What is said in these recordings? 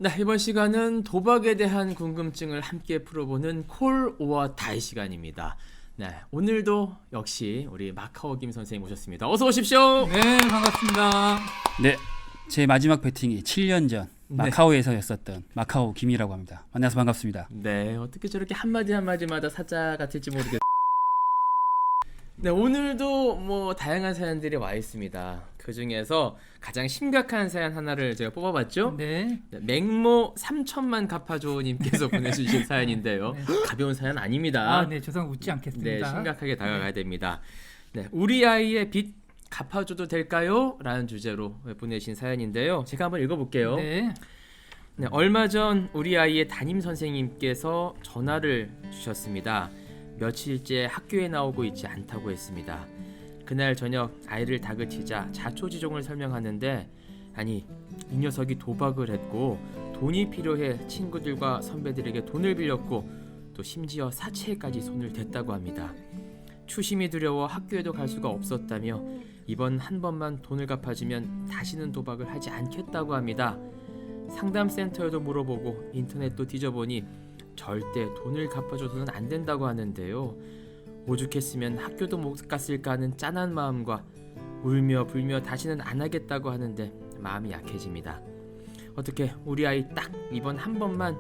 네, 이번 시간은 도박에 대한 궁금증을 함께 풀어보는 콜 오어 다이 시간입니다. 네, 오늘도 역시 우리 마카오 김 선생님 모셨습니다. 어서 오십시오. 네, 반갑습니다. 네, 제 마지막 배팅이 7년 전 마카오에서였었던 마카오 김이라고 합니다. 만나서 반갑습니다. 네, 어떻게 저렇게 한마디 한마디마다 사자 같을지 모르겠어요. 네, 오늘도 뭐 다양한 사연들이 와 있습니다. 그 중에서 가장 심각한 사연 하나를 제가 뽑아봤죠. 네. 맹모 3천만 갚아줘님께서 보내주신 사연인데요. 네. 가벼운 사연 아닙니다. 아, 네, 죄송합니다. 웃지 않겠습니다. 네, 심각하게 다가가야 됩니다. 네, 우리 아이의 빚 갚아줘도 될까요? 라는 주제로 보내신 사연인데요. 제가 한번 읽어볼게요. 네. 네, 얼마 전 우리 아이의 담임 선생님께서 전화를 주셨습니다. 며칠째 학교에 나오고 있지 않다고 했습니다. 그날 저녁 아이를 다그치자 자초지종을 설명하는데, 아니, 이 녀석이 도박을 했고 돈이 필요해 친구들과 선배들에게 돈을 빌렸고 또 심지어 사채까지 손을 댔다고 합니다. 추심이 두려워 학교에도 갈 수가 없었다며 이번 한 번만 돈을 갚아주면 다시는 도박을 하지 않겠다고 합니다. 상담센터에도 물어보고 인터넷도 뒤져보니 절대 돈을 갚아줘서는 안 된다고 하는데요. 오죽했으면 학교도 못 갔을까 하는 짠한 마음과 울며 불며 다시는 안 하겠다고 하는데 마음이 약해집니다. 어떻게 우리 아이 딱 이번 한 번만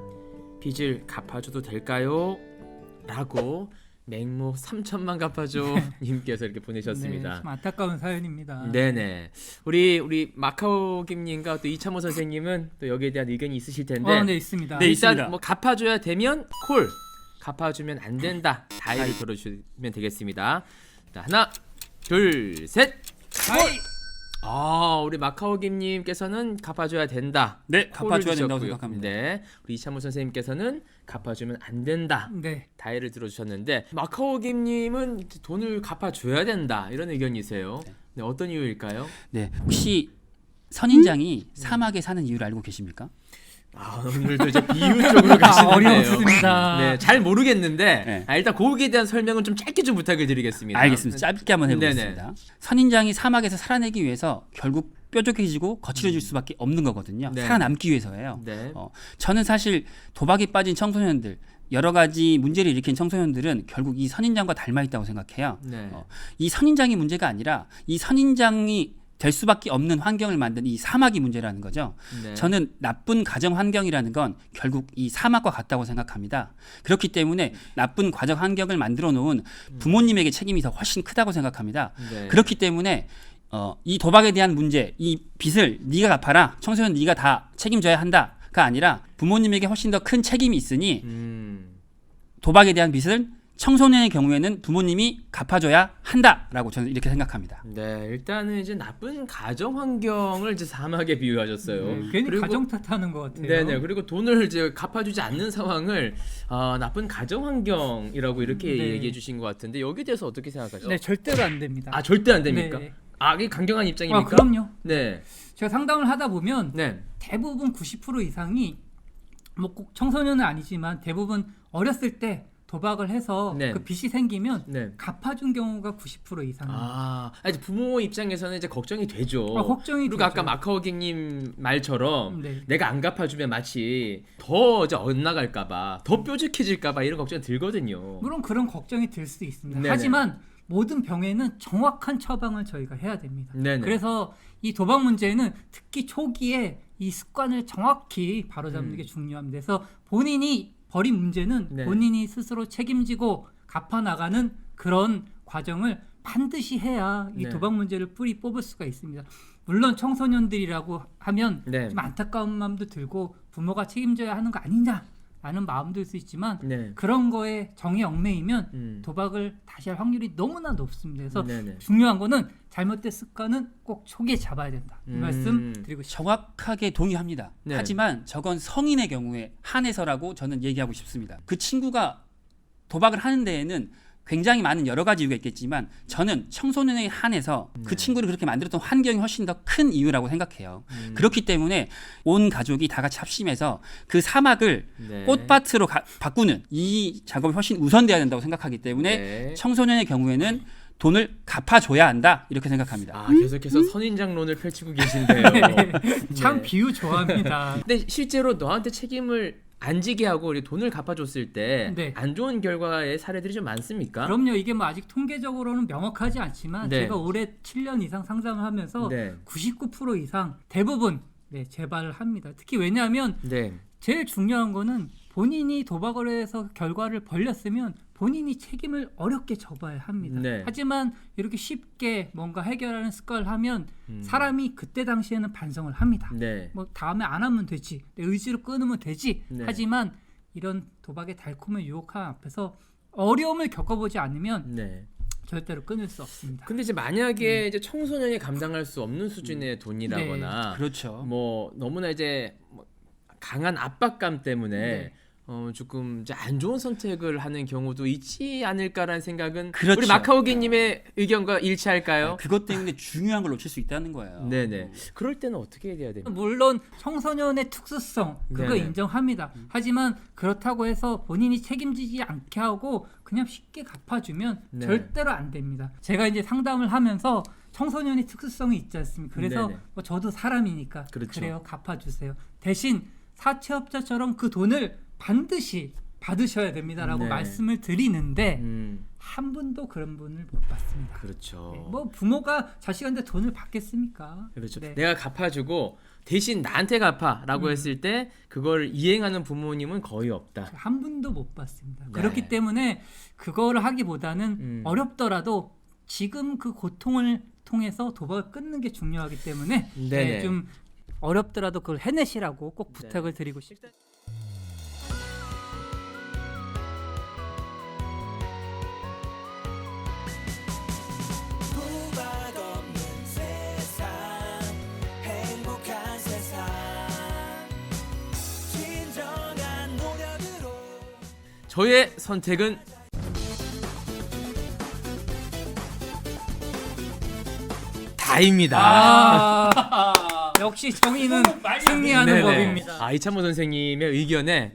빚을 갚아줘도 될까요? 라고 맹모 3천만 갚아줘 님께서 이렇게 네, 보내셨습니다. 좀 안타까운 사연입니다. 네네. 우리 마카오 김님과 또 이창모 선생님은 또 여기에 대한 의견이 있으실 텐데. 네, 있습니다. 네, 일단 있습니다. 뭐 갚아줘야 되면 콜, 갚아주면 안 된다 다이를 들어주시면 되겠습니다. 자, 하나, 둘, 셋. 하이! 우리 마카오 김님께서는 갚아줘야 된다. 네, 콜을 갚아줘야 된다고 주셨고요. 생각합니다. 네, 우리 이창모 선생님께서는 갚아주면 안 된다. 네. 다이를 들어주셨는데, 마카오 김님은 돈을 갚아줘야 된다 이런 의견이세요. 네, 어떤 이유일까요? 네, 혹시 선인장이 사막에 사는 이유를 알고 계십니까? 오늘도 이제 비유 쪽으로 가시는데요. 어렵습니다. 네, 잘 모르겠는데 네. 일단 거기에 대한 설명은 좀 짧게 좀 부탁을 드리겠습니다. 알겠습니다. 짧게 한번 네네. 해보겠습니다. 선인장이 사막에서 살아내기 위해서 결국 뾰족해지고 거칠어질 수밖에 없는 거거든요. 네. 살아남기 위해서예요. 네. 저는 사실 도박에 빠진 청소년들, 여러 가지 문제를 일으킨 청소년들은 결국 이 선인장과 닮아 있다고 생각해요. 네. 이 선인장이 문제가 아니라 이 선인장이 될 수밖에 없는 환경을 만든 이 사막이 문제라는 거죠. 네. 저는 나쁜 가정 환경이라는 건 결국 이 사막과 같다고 생각합니다. 그렇기 때문에 나쁜 가정 환경을 만들어 놓은 부모님에게 책임이 더 훨씬 크다고 생각합니다. 네. 그렇기 때문에 이 도박에 대한 문제, 이 빚을 네가 갚아라, 청소년 네가 다 책임져야 한다가 아니라 부모님에게 훨씬 더 큰 책임이 있으니 도박에 대한 빚을 청소년의 경우에는 부모님이 갚아줘야 한다라고 저는 이렇게 생각합니다. 네, 일단은 이제 나쁜 가정 환경을 이제 사막에 비유하셨어요. 괜히 그리고 가정 탓하는 것 같아요. 네네. 그리고 돈을 이제 갚아주지 않는 상황을 나쁜 가정 환경이라고 이렇게 네. 얘기해 주신 것 같은데 여기에 대해서 어떻게 생각하세요? 네, 절대로 안 됩니다. 절대 안 됩니까? 네. 이게 강경한 입장입니까? 그럼요. 네. 제가 상담을 하다 보면 네. 대부분 90% 이상이 뭐 꼭 청소년은 아니지만 대부분 어렸을 때 도박을 해서 네. 그 빚이 생기면 네. 갚아준 경우가 90% 이상입니다. 이제 부모 입장에서는 이제 걱정이 되죠. 걱정이 그리고 되죠. 아까 마카오객님 말처럼 네. 내가 안 갚아주면 마치 더 이제 엇나갈까봐, 더 뾰족해질까봐 이런 걱정이 들거든요. 물론 그런 걱정이 들 수도 있습니다. 네네. 하지만 모든 병에는 정확한 처방을 저희가 해야 됩니다. 네네. 그래서 이 도박 문제는 특히 초기에 이 습관을 정확히 바로잡는 게 중요합니다. 그래서 본인이 벌인 문제는 네. 본인이 스스로 책임지고 갚아나가는 그런 과정을 반드시 해야 이 네. 도박 문제를 뿌리 뽑을 수가 있습니다. 물론 청소년들이라고 하면 네. 좀 안타까운 마음도 들고 부모가 책임져야 하는 거 아니냐라는 마음도 들 수 있지만 네. 그런 거에 정에 얽매이면 도박을 다시 할 확률이 너무나 높습니다. 그래서 네네. 중요한 거는 잘못된 습관은 꼭 초기에 잡아야 된다. 이 말씀 드리고 싶습니다. 정확하게 동의합니다. 네. 하지만 저건 성인의 경우에 한해서라고 저는 얘기하고 싶습니다. 그 친구가 도박을 하는 데에는 굉장히 많은 여러 가지 이유가 있겠지만 저는 청소년에 한해서 그 친구를 그렇게 만들었던 환경이 훨씬 더 큰 이유라고 생각해요. 그렇기 때문에 온 가족이 다 같이 합심해서 그 사막을 네. 꽃밭으로 바꾸는 이 작업이 훨씬 우선돼야 된다고 생각하기 때문에 네. 청소년의 경우에는 돈을 갚아줘야 한다 이렇게 생각합니다. 아, 계속해서 선인장론을 펼치고 계신데요. 참 네. 비유 좋아합니다. 근데 실제로 너한테 책임을 안 지게 하고 우리 돈을 갚아줬을 때 안 네. 좋은 결과의 사례들이 좀 많습니까? 그럼요. 이게 뭐 아직 통계적으로는 명확하지 않지만 네. 제가 올해 7년 이상 상담을 하면서 네. 99% 이상 대부분 재발을 합니다. 특히 왜냐하면 네. 제일 중요한 거는 본인이 도박을 해서 결과를 벌렸으면 본인이 책임을 어렵게 져봐야 합니다. 네. 하지만 이렇게 쉽게 뭔가 해결하는 습관을 하면 사람이 그때 당시에는 반성을 합니다. 네. 뭐 다음에 안 하면 되지, 내 의지로 끊으면 되지. 네. 하지만 이런 도박의 달콤한 유혹함 앞에서 어려움을 겪어보지 않으면 네. 절대로 끊을 수 없습니다. 근데 이제 만약에 이제 청소년이 감당할 수 없는 수준의 돈이라거나 그렇죠. 뭐 너무나 이제 뭐 강한 압박감 때문에 네. 조금 이제 안 좋은 선택을 하는 경우도 있지 않을까라는 생각은 그렇죠. 우리 마카오기님의 의견과 일치할까요? 그것 때문에 중요한 걸 놓칠 수 있다는 거예요. 네네. 그럴 때는 어떻게 해야 됩니까? 물론 청소년의 특수성 그거 네네. 인정합니다. 하지만 그렇다고 해서 본인이 책임지지 않게 하고 그냥 쉽게 갚아주면 네. 절대로 안 됩니다. 제가 이제 상담을 하면서 청소년의 특수성이 있지 않습니까? 그래서 네네. 뭐 저도 사람이니까 그렇죠. 그래요, 갚아주세요. 대신 사채업자처럼 그 돈을 반드시 받으셔야 됩니다라고 네. 말씀을 드리는데 한 분도 그런 분을 못 봤습니다. 그렇죠. 네, 뭐 부모가 자식한테 돈을 받겠습니까? 그렇죠. 네. 내가 갚아주고 대신 나한테 갚아라고 했을 때 그걸 이행하는 부모님은 거의 없다. 한 분도 못 봤습니다. 네. 그렇기 때문에 그거를 하기보다는 어렵더라도 지금 그 고통을 통해서 도박을 끊는 게 중요하기 때문에 네네. 좀 어렵더라도 그걸 해내시라고 꼭 부탁을 드리고 싶습니다. 도박 없는 세상 행복한 세상 진정한 노력으로 저의 선택은 다입니다. 역시 정의는 승리하는 네네. 법입니다. 아, 이찬모 선생님의 의견에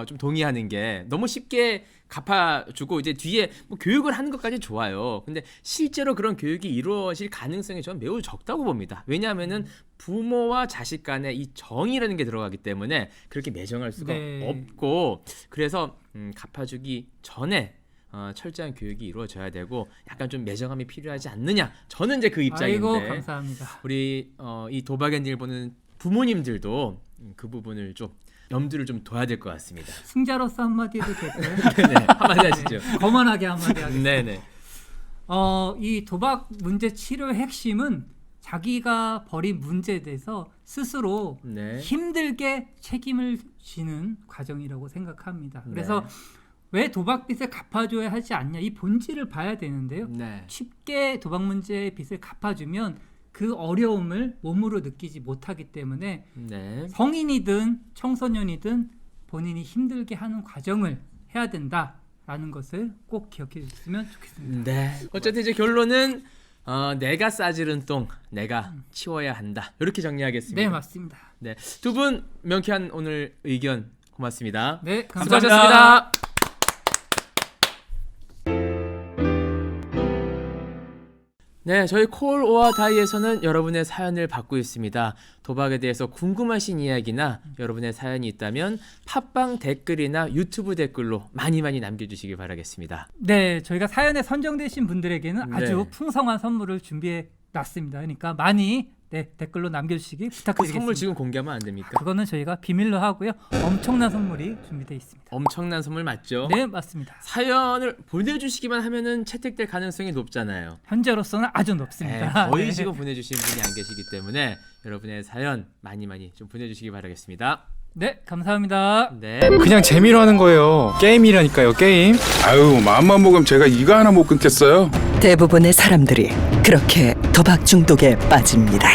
좀 동의하는 게 너무 쉽게 갚아주고 이제 뒤에 뭐 교육을 하는 것까지 좋아요. 근데 실제로 그런 교육이 이루어질 가능성이 저는 매우 적다고 봅니다. 왜냐하면은 부모와 자식 간에 이 정이라는 게 들어가기 때문에 그렇게 매정할 수가 네. 없고 그래서 갚아주기 전에 철저한 교육이 이루어져야 되고 약간 좀 매정함이 필요하지 않느냐. 저는 이제 그 입장인데 아이고 감사합니다. 우리 이 도박의 일 보는 부모님들도 그 부분을 좀 염두를 좀 둬야 될 것 같습니다. 승자로서 한마디 해도 될까요? 네네. 한마디 하시죠. 거만하게 한마디 하겠습니다. 네네. 이 도박 문제 치료의 핵심은 자기가 벌인 문제에 대해서 스스로 네. 힘들게 책임을 지는 과정이라고 생각합니다. 그래서 네. 왜 도박빚을 갚아줘야 하지 않냐 이 본질을 봐야 되는데요. 네. 쉽게 도박 문제의 빚을 갚아주면 그 어려움을 몸으로 느끼지 못하기 때문에 네. 성인이든 청소년이든 본인이 힘들게 하는 과정을 해야 된다라는 것을 꼭 기억해 주셨으면 좋겠습니다. 네. 어쨌든 이제 결론은 내가 싸지른 똥 내가 치워야 한다. 이렇게 정리하겠습니다. 네, 맞습니다. 네. 두 분 명쾌한 오늘 의견 고맙습니다. 네, 감사합니다. 수고하셨습니다. 네, 저희 콜 오아 다이에서는 여러분의 사연을 받고 있습니다. 도박에 대해서 궁금하신 이야기나 여러분의 사연이 있다면 팟빵 댓글이나 유튜브 댓글로 많이 남겨주시기 바라겠습니다. 네, 저희가 사연에 선정되신 분들에게는 네. 아주 풍성한 선물을 준비해 놨습니다. 그러니까 많이 댓글로 남겨주시기 그 부탁드리겠습니다. 선물 지금 공개하면 안 됩니까? 그거는 저희가 비밀로 하고요. 엄청난 선물이 준비되어 있습니다. 엄청난 선물 맞죠? 네, 맞습니다. 사연을 보내주시기만 하면은 채택될 가능성이 높잖아요. 현재로서는 아주 네, 높습니다. 거의 네. 지금 보내주신 분이 안 계시기 때문에 여러분의 사연 많이 좀 보내주시기 바라겠습니다. 네, 감사합니다. 네. 그냥 재미로 하는 거예요. 게임이라니까요, 게임. 아유, 마음만 먹으면 제가 이거 하나 못 끊겠어요. 대부분의 사람들이 그렇게 도박 중독에 빠집니다.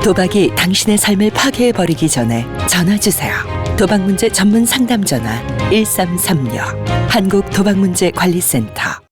도박이 당신의 삶을 파괴해버리기 전에 전화주세요. 도박 문제 전문 상담 전화 1336 한국도박문제관리센터